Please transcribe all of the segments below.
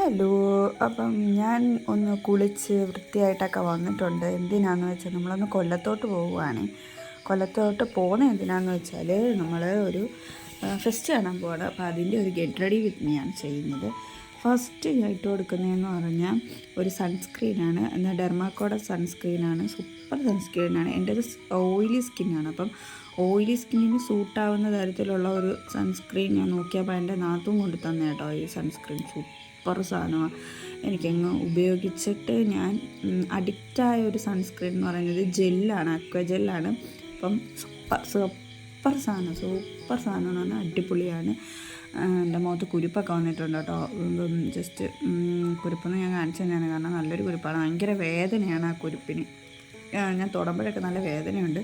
Hello. അപ്പം ഞാൻ ഒന്ന് കുളിച്ച് വൃത്തിയായിട്ടൊക്കെ വന്നിട്ടുണ്ട്. എന്തിനാണെന്ന് വെച്ചാൽ നമ്മളൊന്ന് കൊല്ലത്തോട്ട് പോവുകയാണ്. കൊല്ലത്തോട്ട് പോകുന്നത് എന്തിനാണെന്ന് വെച്ചാൽ നമ്മൾ ഒരു ഫെസ്റ്റ് കാണാൻ പോവാണ്. അപ്പോൾ അതിൻ്റെ ഒരു ഗെറ്റ് റെഡി വിത്ത് മീ ആണ് ചെയ്യുന്നത്. ഫസ്റ്റ് ഞാൻ ഇട്ട് കൊടുക്കുന്നതെന്ന് പറഞ്ഞാൽ ഒരു സൺസ്ക്രീനാണ്. എന്നാൽ ഡെർമാക്കോയുടെ സൺസ്ക്രീനാണ്. സൂപ്പർ സൺസ്ക്രീനാണ്. എൻ്റെത് ഓയിലി സ്കിന്നാണ്. അപ്പം ഓയിലി സ്കിന്നിന് സൂട്ടാവുന്ന തരത്തിലുള്ള ഒരു സൺസ്ക്രീൻ ഞാൻ നോക്കിയപ്പോൾ എൻ്റെ നാത്തും കൊണ്ട് തന്നെ കേട്ടോ ഈ സൺസ്ക്രീൻ. സൂപ്പർ സാധനമാണ്. എനിക്കങ്ങ് ഉപയോഗിച്ചിട്ട് ഞാൻ അഡിക്റ്റായ ഒരു സൺസ്ക്രീൻ എന്ന് പറയുന്നത് ജെല്ലാണ്, അക്വ ജെല്ലാണ്. അപ്പം സൂപ്പർ സാധനം എന്ന് പറഞ്ഞാൽ അടിപൊളിയാണ്. എൻ്റെ മുഖത്ത് കുരുപ്പൊക്കെ വന്നിട്ടുണ്ട് കേട്ടോ. ജസ്റ്റ് കുരുപ്പൊന്നും ഞാൻ കാണിച്ചു തന്നെയാണ്, കാരണം നല്ലൊരു കുരുപ്പാണ്. ഭയങ്കര വേദനയാണ് ആ കുരുപ്പിന്. ഞാൻ തൊടുമ്പോഴൊക്കെ നല്ല വേദനയുണ്ട്.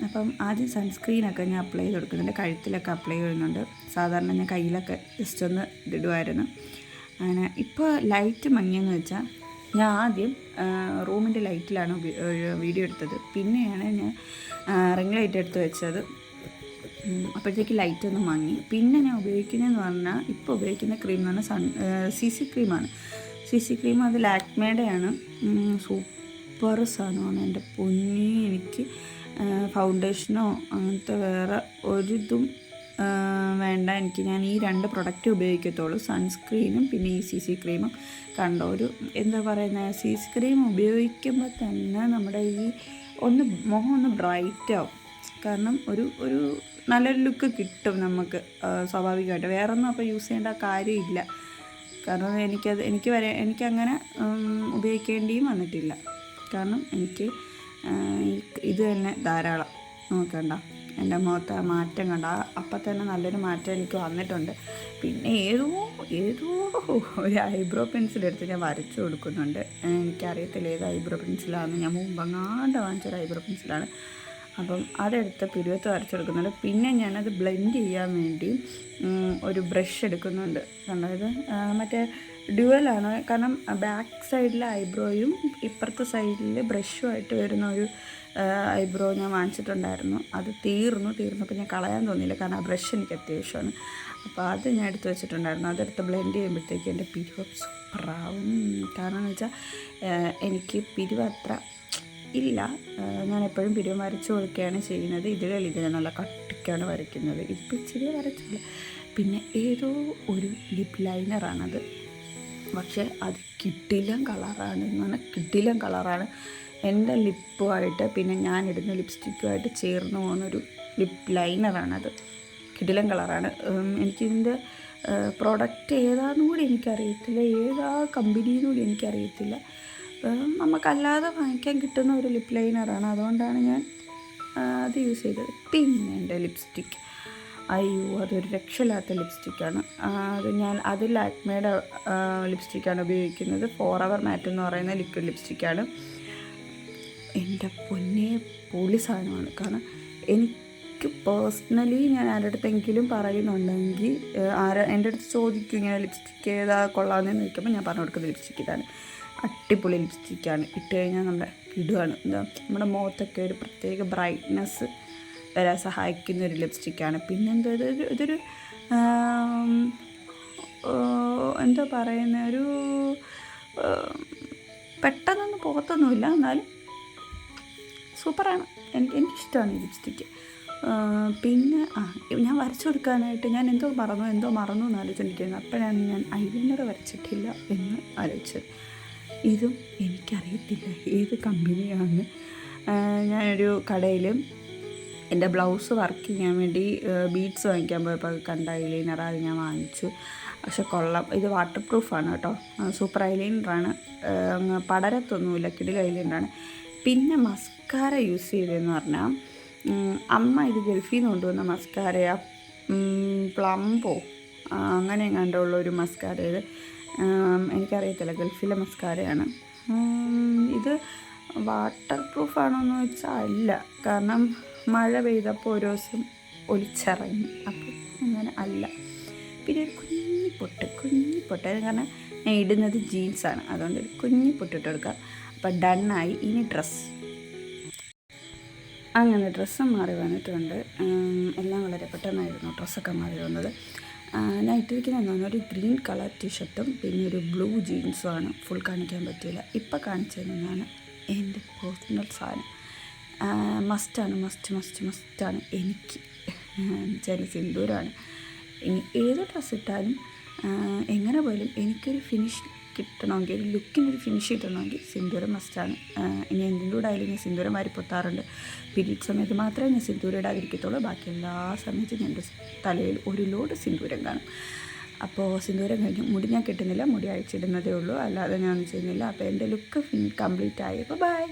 അപ്പം ആദ്യം സൺസ്ക്രീനൊക്കെ ഞാൻ അപ്ലൈ ചെയ്ത് കൊടുക്കുന്നുണ്ട്. കഴുത്തിലൊക്കെ അപ്ലൈ ചെയ്യുന്നുണ്ട്. സാധാരണ ഞാൻ കയ്യിലൊക്കെ ജസ്റ്റ് ഒന്ന് ഇടുമായിരുന്നു. അങ്ങനെ ഇപ്പോൾ ലൈറ്റ് മങ്ങിയെന്ന് വെച്ചാൽ ഞാൻ ആദ്യം റൂമിൻ്റെ ലൈറ്റിലാണ് വീഡിയോ എടുത്തത്. പിന്നെയാണ് ഞാൻ റിംഗ് ലൈറ്റ് എടുത്ത് വെച്ചത്. അപ്പോഴത്തേക്ക് ലൈറ്റ് ഒന്ന് മങ്ങി. പിന്നെ ഞാൻ ഉപയോഗിക്കുന്നതെന്ന് പറഞ്ഞാൽ ഇപ്പോൾ ഉപയോഗിക്കുന്ന ക്രീം എന്ന് പറഞ്ഞാൽ CC ക്രീമാണ്. CC ക്രീം അത് ലാക്മേയുടെയാണ്. സൂപ്പർ സാധനമാണ്. എൻ്റെ പൊന്നി, എനിക്ക് ഫൗണ്ടേഷനോ അങ്ങനത്തെ വേറെ ഒരിതും വേണ്ട. ഞാൻ ഈ 2 പ്രൊഡക്റ്റ് ഉപയോഗിക്കത്തുള്ളൂ, സൺസ്ക്രീനും പിന്നെ ഈ CC ക്രീമും. കണ്ടോ, ഒരു എന്താ പറയുന്നത്, CC ക്രീം ഉപയോഗിക്കുമ്പോൾ തന്നെ നമ്മുടെ ഈ മുഖം ഒന്ന് ബ്രൈറ്റാവും. കാരണം ഒരു നല്ലൊരു ലുക്ക് കിട്ടും നമുക്ക് സ്വാഭാവികമായിട്ട്. വേറൊന്നും അപ്പോൾ യൂസ് ചെയ്യേണ്ട കാര്യമില്ല. കാരണം എനിക്കങ്ങനെ ഉപയോഗിക്കേണ്ടിയും വന്നിട്ടില്ല. കാരണം എനിക്ക് ഇത് തന്നെ ധാരാളം. നോക്കണ്ട, എൻ്റെ മുഖത്തെ മാറ്റം കണ്ട അപ്പം തന്നെ നല്ലൊരു മാറ്റം എനിക്ക് വന്നിട്ടുണ്ട്. പിന്നെ ഏതോ ഒരു ഐബ്രോ പെൻസിലെടുത്ത് ഞാൻ വരച്ചു കൊടുക്കുന്നുണ്ട്. എനിക്കറിയത്തില്ല ഏത് ഐബ്രോ പെൻസിലാണെന്ന്. ഞാൻ മുമ്പങ്ങാണ്ട് വാങ്ങിച്ചൊരു ഐബ്രോ പെൻസിലാണ്. അപ്പം അതെടുത്ത് പിരുവത്ത് വരച്ചു കൊടുക്കുന്നുണ്ട്. പിന്നെ ഞാനത് ബ്ലെൻഡ് ചെയ്യാൻ വേണ്ടി ഒരു ബ്രഷ് എടുക്കുന്നുണ്ട്. കണ്ടത് മറ്റേ ഡ്യുവലാണ്. കാരണം ബാക്ക് സൈഡിലെ ഐബ്രോയും ഇപ്പുറത്തെ സൈഡിൽ ബ്രഷുമായിട്ട് വരുന്ന ഒരു ഐബ്രോ ഞാൻ വാങ്ങിച്ചിട്ടുണ്ടായിരുന്നു. അത് തീർന്നപ്പോൾ ഞാൻ കളയാൻ തോന്നിയില്ല, കാരണം ആ ബ്രഷ് എനിക്ക് അത്യാവശ്യമാണ്. അപ്പോൾ അത് ഞാൻ എടുത്ത് വെച്ചിട്ടുണ്ടായിരുന്നു. അതെടുത്ത് ബ്ലെൻഡ് ചെയ്യുമ്പോഴത്തേക്ക് എൻ്റെ പിരിവ് സൂപ്പറാവും. കാരണം എന്ന് വെച്ചാൽ എനിക്ക് പിരിവ് അത്ര ഇല്ല. ഞാൻ എപ്പോഴും പിരിവ് വരച്ചു കൊടുക്കുകയാണ് ചെയ്യുന്നത്. ഇതിൽ നല്ല കട്ടിക്കാണ് വരയ്ക്കുന്നത്. ഇപ്പോൾ ഇച്ചിരി വരച്ചില്ല. പിന്നെ ഏതോ ഒരു ലിപ് ലൈനറാണത്. പക്ഷേ അത് കിടിലൻ കളറാണ്. എൻ്റെ ലിപ്പുമായിട്ട് പിന്നെ ഞാനിടുന്ന ലിപ്സ്റ്റിക്കുമായിട്ട് ചേർന്ന് പോകുന്നൊരു ലിപ് ലൈനറാണത്. കിടിലൻ കളറാണ്. എനിക്കിതിൻ്റെ പ്രോഡക്റ്റ് ഏതാണെന്നും കൂടി എനിക്കറിയത്തില്ല, ഏതാ കമ്പനിയെന്നും കൂടി എനിക്കറിയത്തില്ല. നമുക്കല്ലാതെ വാങ്ങിക്കാൻ കിട്ടുന്ന ഒരു ലിപ് ലൈനറാണ്. അതുകൊണ്ടാണ് ഞാൻ അത് യൂസ് ചെയ്തത്. പിന്നെ എൻ്റെ ലിപ്സ്റ്റിക്ക്, അതൊരു രക്ഷയില്ലാത്ത ലിപ്സ്റ്റിക്കാണ്. അത് ലാക്മേയുടെ ലിപ്സ്റ്റിക്കാണ് ഉപയോഗിക്കുന്നത്. ഫോറെവർ മാറ്റ് എന്ന് പറയുന്ന ലിക്വിഡ് ലിപ്സ്റ്റിക്കാണ്. എൻ്റെ പൊന്നെ പൊളി സാധനമാണ്. കാരണം എനിക്ക് പേഴ്സണലി ഞാൻ ആരുടെ അടുത്തെങ്കിലും പറയുന്നുണ്ടെങ്കിൽ എൻ്റെ അടുത്ത് ചോദിക്കും ഇങ്ങനെ ലിപ്സ്റ്റിക്ക് ഏതാ കൊള്ളാമെന്ന് ചോദിക്കുമ്പോൾ ഞാൻ പറഞ്ഞു കൊടുക്കുന്ന ലിപ്സ്റ്റിക്ക് ഇതാണ്. അടിപൊളി ലിപ്സ്റ്റിക്കാണ്. ഇട്ട് കഴിഞ്ഞാൽ നമ്മുടെ മുഖത്തൊക്കെ ഒരു പ്രത്യേക ബ്രൈറ്റ്നെസ് വരാൻ സഹായിക്കുന്ന ഒരു ലിപ്സ്റ്റിക്കാണ്. പിന്നെ ഇതൊരു എന്താ പറയുന്ന, ഒരു പെട്ടെന്നൊന്നും പോകത്തൊന്നുമില്ല, എന്നാലും സൂപ്പറാണ്. എനിക്കിഷ്ടമാണ് ഈ ലിപ്സ്റ്റിക്ക്. പിന്നെ ഞാൻ വരച്ചു കൊടുക്കാനായിട്ട് ഞാൻ എന്തോ മറന്നു എന്ന് ആലോചിച്ചുകൊണ്ടിരിക്കുന്നു. അപ്പോഴാണ് ഞാൻ ഐലൈനർ വരച്ചിട്ടില്ല എന്ന് ആലോചിച്ചത്. ഇതും എനിക്കറിയത്തില്ല ഏത് കമ്പനിയാണെന്ന്. ഞാനൊരു കടയിൽ എൻ്റെ ബ്ലൗസ് വർക്ക് ചെയ്യാൻ വേണ്ടി ബീഡ്സ് വാങ്ങിക്കാൻ പോയപ്പോൾ കണ്ട ഐലൈനർ, അത് ഞാൻ വാങ്ങിച്ചു. പക്ഷെ കൊള്ളാം. ഇത് വാട്ടർ പ്രൂഫാണ് കേട്ടോ. സൂപ്പർ ഐലൈനറാണ്. പടരത്തൊന്നുമില്ല, കിടിലൻ ഐലൈനറാണ്. പിന്നെ മസ്കാര യൂസ് ചെയ്തതെന്ന് പറഞ്ഞാൽ അമ്മ ഇത് ഗൾഫിൽ നിന്ന് കൊണ്ടുവന്ന മസ്കാരയാ, പ്ലംബോ അങ്ങനെ കണ്ടുള്ളൊരു മസ്കാര. ഇത് എനിക്കറിയത്തില്ല, ഗൾഫിലെ മസ്കാരയാണ്. ഇത് വാട്ടർ പ്രൂഫാണോ എന്ന് വെച്ചാൽ അല്ല, കാരണം മഴ പെയ്തപ്പോൾ ഒരു ദിവസം ഒലിച്ചിറങ്ങി, അപ്പം അങ്ങനെ അല്ല. പിന്നെ ഒരു കുഞ്ഞി പൊട്ട്, കാരണം ഞാൻ ഇടുന്നത് ജീൻസാണ്, അതുകൊണ്ട് ഒരു കുഞ്ഞി പൊട്ടിട്ട് കൊടുക്കാം. അപ്പം ഡണ്ണായി. ഇനി അങ്ങനെ ഡ്രസ്സ് മാറി വന്നിട്ടുണ്ട്. എല്ലാം വളരെ പെട്ടെന്നായിരുന്നു ഡ്രസ്സൊക്കെ മാറി വന്നത്. ഞാൻ ഇട്ടിരിക്കുന്നതെന്ന് ഒരു ഗ്രീൻ കളർ ടീഷർട്ടും പിന്നെ ഒരു ബ്ലൂ ജീൻസുമാണ്. ഫുൾ കാണിക്കാൻ പറ്റില്ല. ഇപ്പം കാണിച്ചു തരുന്നതാണ് എൻ്റെ പേഴ്സണൽ സാധനം. മസ്റ്റാണ് എനിക്ക് ചില സിന്ദൂരമാണ്. ഇനി ഏത് ഡ്രസ്സ് ഇട്ടാലും എങ്ങനെ പോയാലും എനിക്കൊരു ഫിനിഷ് കിട്ടണമെങ്കിൽ, ഒരു ലുക്കിനൊരു ഫിനിഷ് കിട്ടണമെങ്കിൽ സിന്ദൂരം മസ്റ്റാണ്. ഇനി എന്തിൻ്റെ കൂടെ ആയാലും ഞാൻ സിന്ദൂരം വാരി പൊത്താറുണ്ട്. പീരീഡ് സമയത്ത് മാത്രമേ ഞാൻ സിന്ദൂരം ഇടാതിരിക്കത്തുള്ളൂ. ബാക്കി എല്ലാ സമയത്തും എൻ്റെ തലയിൽ ഒരു ലോഡ് സിന്ദൂരം കാണും. അപ്പോൾ സിന്ദൂരം കഴിഞ്ഞ് മുടി ഞാൻ കെട്ടുന്നില്ല, മുടി അഴിച്ചിടുന്നതേ ഉള്ളൂ, അല്ലാതെ ഞാനൊന്നും ചെയ്യുന്നില്ല. അപ്പോൾ എൻ്റെ ലുക്ക് കംപ്ലീറ്റ് ആയി. അപ്പോൾ ബൈ.